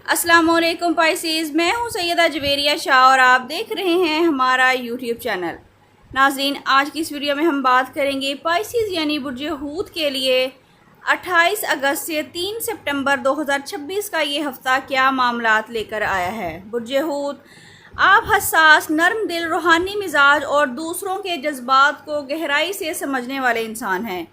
अस्सलामुअलैकुम पाइसेस, मैं हूं सैयदा जवेरिया शाह और आप देख रहे हैं हमारा यूट्यूब चैनल। नाज़रीन, आज की इस वीडियो में हम बात करेंगे पाइसेस यानी बुर्ज हूत के लिए 28 अगस्त से 3 सितंबर 2026 का ये हफ़्ता क्या मामलात लेकर आया है। बुर्ज हूत, आप हसास, नरम दिल, रूहानी मिजाज और दूसरों के जज्बात को गहराई से समझने वाले इंसान हैं।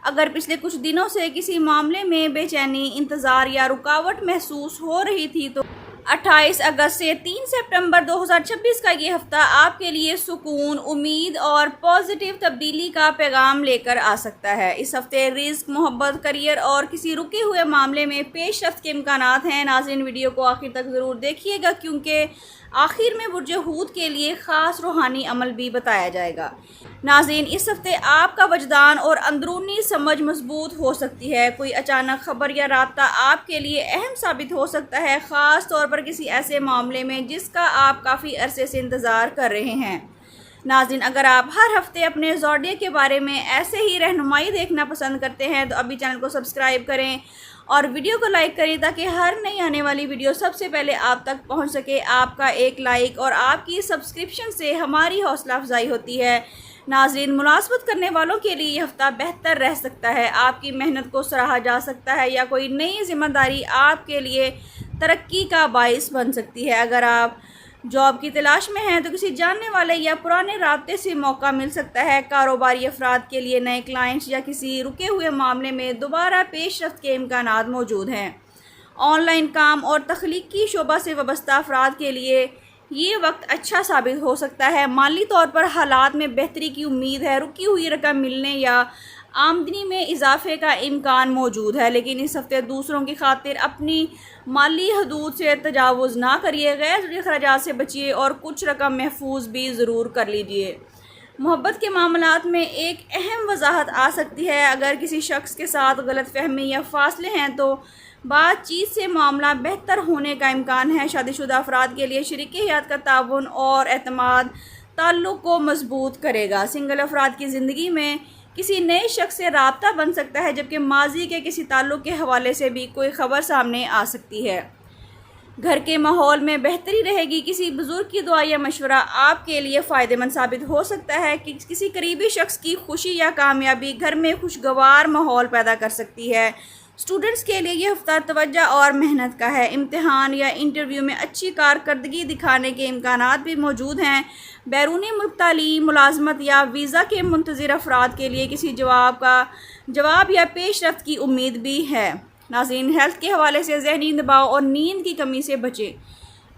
अगर पिछले कुछ दिनों से किसी मामले में बेचैनी, इंतज़ार या रुकावट महसूस हो रही थी तो 28 अगस्त से 3 सितंबर 2026 का ये हफ़्ता आपके लिए सुकून, उम्मीद और पॉजिटिव तब्दीली का पैगाम लेकर आ सकता है। इस हफ़्ते रिज़्क, मोहब्बत, करियर और किसी रुके हुए मामले में पेशरफ्त के इम्कानात हैं। नाज़रीन, वीडियो को आखिर तक ज़रूर देखिएगा क्योंकि आखिर में बुर्ज हूत के लिए ख़ास रूहानी अमल भी बताया जाएगा। नाज़रीन, इस हफ़्ते आपका वजदान और अंदरूनी समझ मजबूत हो सकती है। कोई अचानक खबर या राब्ता आपके लिए अहम साबित हो सकता है, ख़ास तौर पर किसी ऐसे मामले में जिसका आप काफ़ी अरसे से इंतज़ार कर रहे हैं। नाज़रीन, अगर आप हर हफ्ते अपने ज़ोडिएक के बारे में ऐसे ही रहनुमाई देखना पसंद करते हैं तो अभी चैनल को सब्सक्राइब करें और वीडियो को लाइक करें ताकि हर नई आने वाली वीडियो सबसे पहले आप तक पहुंच सके। आपका एक लाइक और आपकी सब्सक्रिप्शन से हमारी हौसला अफजाई होती है। नाज़रीन, मुलाज़मत करने वालों के लिए यह हफ़्ता बेहतर रह सकता है। आपकी मेहनत को सराहा जा सकता है या कोई नई ज़िम्मेदारी आपके लिए तरक्की का बाइस बन सकती है। अगर आप जॉब की तलाश में हैं तो किसी जानने वाले या पुराने राब्ते से मौका मिल सकता है। कारोबारी अफराद के लिए नए क्लाइंट्स या किसी रुके हुए मामले में दोबारा पेशरफ्त के इम्कानात मौजूद हैं। ऑनलाइन काम और तख्लीकी शोबा से वाबस्ता अफराद के लिए ये वक्त अच्छा साबित हो सकता है। माली तौर पर हालात में बेहतरी की उम्मीद है। रुकी हुई रकम मिलने या आमदनी में इजाफे का इम्कान मौजूद है, लेकिन इस हफ्ते दूसरों की खातिर अपनी माली हदूद से तजावुज़ ना करिए। गैर ज़रूरी खर्चात से बचिए और कुछ रकम महफूज भी ज़रूर कर लीजिए। मोहब्बत के मामलात में एक अहम वजाहत आ सकती है। अगर किसी शख्स के साथ गलतफहमी या फासले हैं तो बातचीत से मामला बेहतर होने का इम्कान है। शादीशुदा अफराद के लिए शरीक हयात का ताउन और एतमाद ताल्लुक़ को मजबूत करेगा। सिंगल अफराद की ज़िंदगी में किसी नए शख्स से राब्ता बन सकता है, जबकि माजी के किसी ताल्लुक़ के हवाले से भी कोई ख़बर सामने आ सकती है। घर के माहौल में बेहतरी रहेगी। किसी बुज़ुर्ग की दुआ या मशवरा आपके लिए फ़ायदेमंद साबित हो सकता है कि किसी करीबी शख्स की खुशी या कामयाबी घर में खुशगवार माहौल पैदा कर सकती है। स्टूडेंट्स के लिए यह हफ्ता तवज्जो और मेहनत का है। इम्तिहान या इंटरव्यू में अच्छी कारकर्दगी दिखाने के इम्कानात भी मौजूद हैं। बैरूनी मुल्क तालीम, मुलाजमत या वीज़ा के मुंतज़िर अफराद के लिए किसी जवाब या पेशरफ्त की उम्मीद भी है। नाज़रीन, हेल्थ के हवाले से ज़हनी दबाव और नींद की कमी से बचें।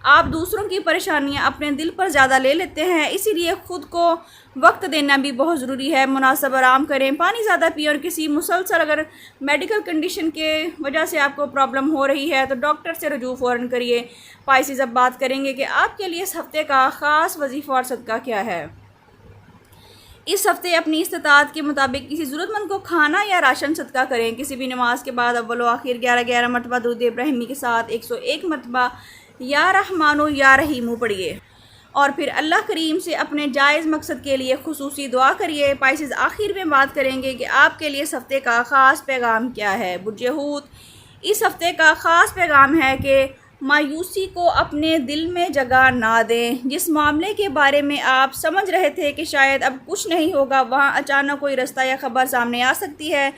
आप दूसरों की परेशानियां अपने दिल पर ज़्यादा ले लेते हैं, इसीलिए ख़ुद को वक्त देना भी बहुत ज़रूरी है। मुनासिब आराम करें, पानी ज़्यादा पिए और किसी मुसलसल अगर मेडिकल कंडीशन के वजह से आपको प्रॉब्लम हो रही है तो डॉक्टर से रजू फ़ौरन करिए। पाइसेस, अब बात करेंगे कि आपके लिए इस हफ़्ते का ख़ास वजीफ़ा और सदका क्या है। इस हफ़्ते अपनी इस्तात के मुताबिक किसी ज़रूरतमंद को खाना या राशन सदका करें। किसी भी नमाज के बाद अव्वल व आखिर 11-11 मरतबा दुरूद इब्राहिमी के साथ 101 मरतबा या रहमानो या रहीमो पढ़िए और फिर अल्लाह करीम से अपने जायज़ मकसद के लिए खुसूसी दुआ करिए। पाइसेस, आखिर में बात करेंगे कि आपके लिए इस हफ़्ते का ख़ास पैगाम क्या है। बुर्ज हूत, इस हफ़्ते का ख़ास पैगाम है कि मायूसी को अपने दिल में जगह ना दें। जिस मामले के बारे में आप समझ रहे थे कि शायद अब कुछ नहीं होगा, वहाँ अचानक कोई रास्ता या ख़बर सामने आ सकती है।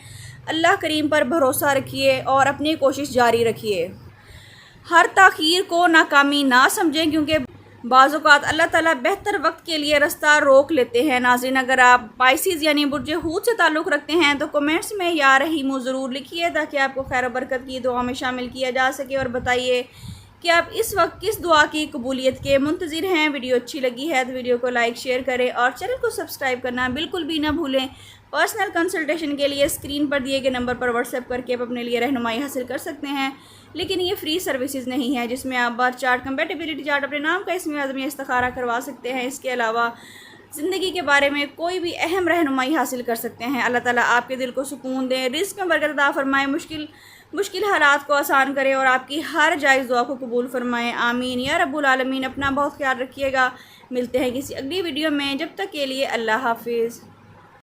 अल्लाह करीम पर भरोसा रखिए और अपनी कोशिश जारी रखिए। हर ताख़ीर को नाकामी ना समझें क्योंकि बाज़ औक़ात अल्लाह ताला बेहतर वक्त के लिए रास्ता रोक लेते हैं। नाज़रीन, अगर आप पाइसेस यानी बुर्ज हूत से ताल्लुक़ रखते हैं तो कमेंट्स में या रहीमो ज़रूर लिखिए ताकि आपको खैर और बरकत की दुआ में शामिल किया जा सके। और बताइए कि आप इस वक्त किस दुआ की कबूलियत के मुंतज़िर हैं। वीडियो अच्छी लगी है तो वीडियो को लाइक, शेयर करें और चैनल को सब्सक्राइब करना बिल्कुल भी ना भूलें। पर्सनल कंसल्टेशन के लिए स्क्रीन पर दिए गए नंबर पर व्हाट्सएप करके आप अपने लिए रहनुमाई हासिल कर सकते हैं, लेकिन ये फ्री सर्विसेज नहीं है जिसमें आप बर्थ चार्ट, कंपैटिबिलिटी चार्ट, अपने नाम का इसमें आज़मी इस्तिखारा करवा सकते हैं। इसके अलावा ज़िंदगी के बारे में कोई भी अहम रहनुमाई हासिल कर सकते हैं। अल्लाह ताला आपके दिल को सुकून दें, रिज़्क में बरकत अता फरमाएँ, मुश्किल हालात को आसान करें और आपकी हर जायज़ दुआ को कबूल फरमाएँ। आमीन या रब्बुल आलमीन। अपना बहुत ख्याल रखिएगा। मिलते हैं किसी अगली वीडियो में, जब तक के लिए अल्लाह हाफिज़।